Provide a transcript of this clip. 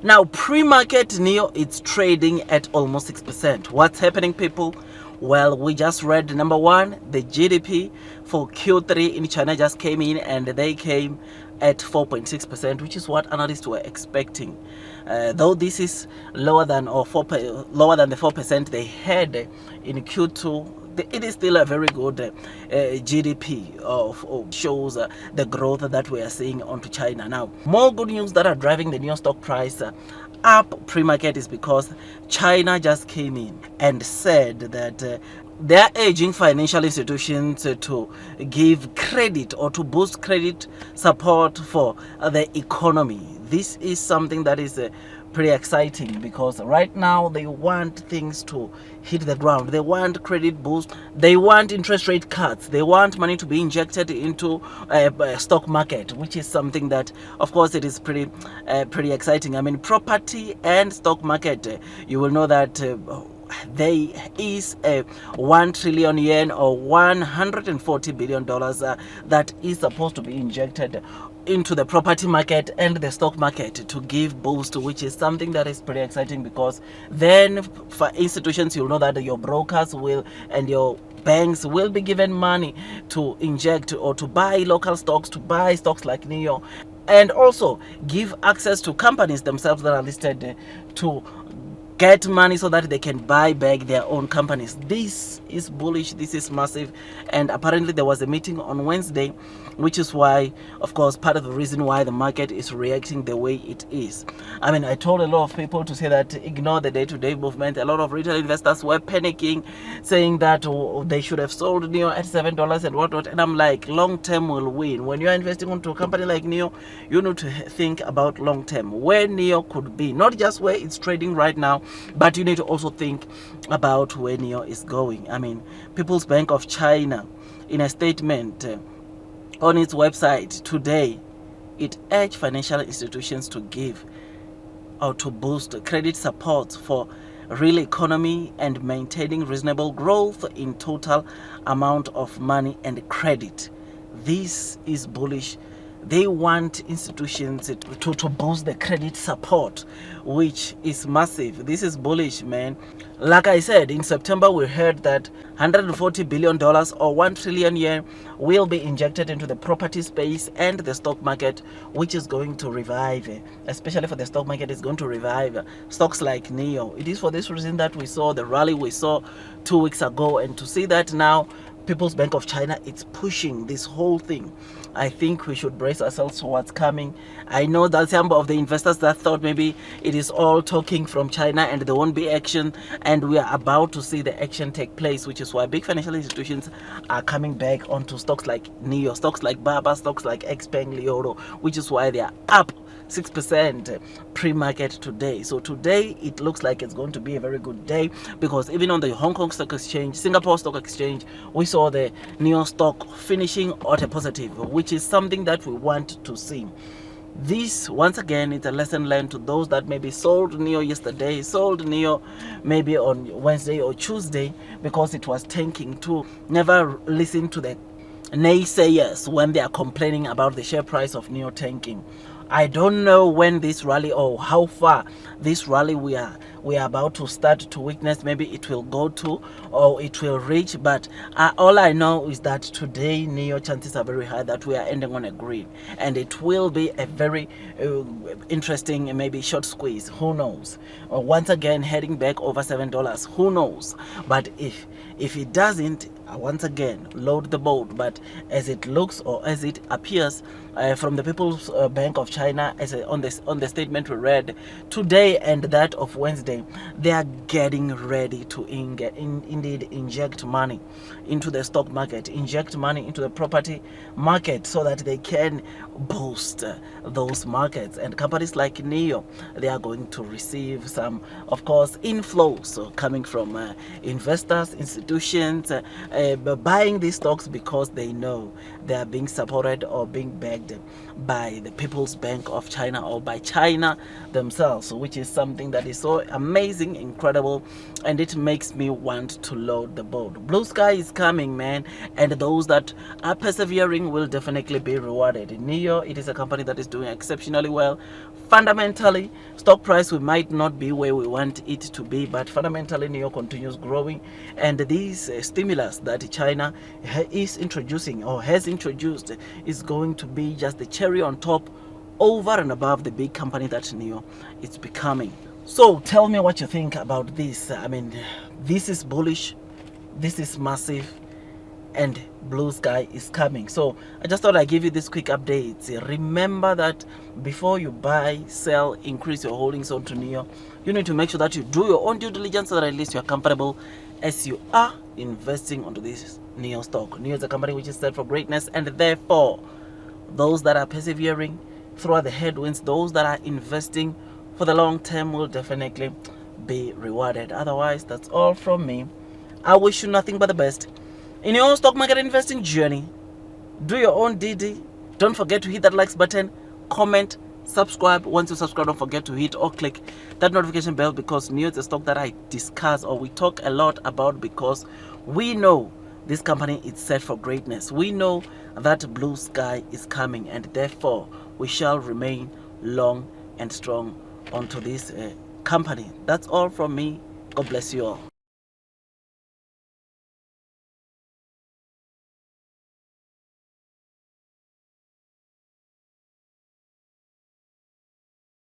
Now, pre-market Nio, it's trading at almost 6%. What's happening, people? Well, we just read number one, the GDP for Q3 in China just came in, and they came at 4.6%, which is what analysts were expecting. Though this is lower than lower than the 4% they had in Q2, it is still a very good GDP shows the growth that we are seeing onto China. Now, more good news that are driving the Nio stock price up pre-market is because China just came in and said that they are urging financial institutions to give credit or to boost credit support for the economy. This is something that is pretty exciting because right now they want things to hit the ground. They want credit boost, they want interest rate cuts, they want money to be injected into a stock market, which is something that of course it is pretty exciting. I mean, property and stock market, you will know that there is a 1 trillion yen or $140 billion that is supposed to be injected into the property market and the stock market to give boost, which is something that is pretty exciting because then for institutions, you'll know that your brokers will and your banks will be given money to inject or to buy local stocks, to buy stocks like Nio, and also give access to companies themselves that are listed to get money so that they can buy back their own companies. This is bullish, this is massive, and apparently there was a meeting on Wednesday, which is why, of course, part of the reason why the market is reacting the way it is. I mean, I told a lot of people to say that ignore the day-to-day movement. A lot of retail investors were panicking, saying that they should have sold Nio at $7 and whatnot, and I'm like, long-term will win. When you're investing into a company like Nio, you need to think about long-term, where Nio could be, not just where it's trading right now, but you need to also think about where Nio is going. I mean, People's Bank of China, in a statement on its website today, it urged financial institutions to give or to boost credit support for real economy and maintaining reasonable growth in total amount of money and credit. This is bullish. They want institutions to boost the credit support, which is massive. This is bullish, man. Like I said, in September we heard that $140 billion or 1 trillion yen will be injected into the property space and the stock market, which is going to revive, especially for the stock market, is going to revive stocks like Nio. It is for this reason that we saw the rally we saw 2 weeks ago, and to see that now People's Bank of China, it's pushing this whole thing. I think we should brace ourselves for what's coming. I know that some of the investors that thought maybe it is all talking from China and there won't be action, and we are about to see the action take place, which is why big financial institutions are coming back onto stocks like Nio, stocks like Baba, stocks like Xpeng, Lioro, which is why they are up 6% pre-market today. So today it looks like it's going to be a very good day because even on the Hong Kong Stock Exchange, Singapore Stock Exchange, we saw the Nio stock finishing at a positive, which is something that we want to see. This, once again, is a lesson learned to those that maybe sold Nio yesterday, sold Nio maybe on Wednesday or Tuesday because it was tanking, to never listen to the naysayers when they are complaining about the share price of Nio tanking. I don't know when this rally or how far this rally we are about to start to witness, maybe it will go to or it will reach, but all I know is that today Nio chances are very high that we are ending on a green, and it will be a very interesting maybe short squeeze, who knows, once again heading back over $7, who knows. But if it doesn't, once again load the boat. But as it looks or as it appears from the People's Bank of China, as on the statement we read today and that of Wednesday, they are getting ready to indeed inject money into the stock market, inject money into the property market, so that they can boost those markets. And companies like Nio, they are going to receive some, of course, inflows coming from investors, institutions, buying these stocks because they know they are being supported or being backed by the People's Bank of China or by China themselves, which is something that is so amazing, incredible, and it makes me want to load the boat. Blue sky is coming, man, and those that are persevering will definitely be rewarded. Nio, it is a company that is doing exceptionally well. Fundamentally, stock price we might not be where we want it to be, but fundamentally Nio continues growing, and these stimulus that China is introducing or has introduced is going to be just the cherry on top over and above the big company that Nio is becoming. So tell me what you think about this. I mean, this is bullish, this is massive, and blue sky is coming. So I just thought I'd give you this quick update. Remember that before you buy, sell, increase your holdings onto Nio, you need to make sure that you do your own due diligence so that at least you are comfortable as you are investing onto this Nio stock. Nio is a company which is set for greatness, and therefore those that are persevering throughout the headwinds, those that are investing for the long term will definitely be rewarded. Otherwise, that's all from me. I wish you nothing but the best in your own stock market investing journey. Do your own DD. Don't forget to hit that likes button, comment, subscribe. Once you subscribe, don't forget to hit or click that notification bell, because Nio is a stock that I discuss or we talk a lot about, because we know this company is set for greatness. We know that blue sky is coming, and therefore we shall remain long and strong onto this company. That's all from me. God bless you all.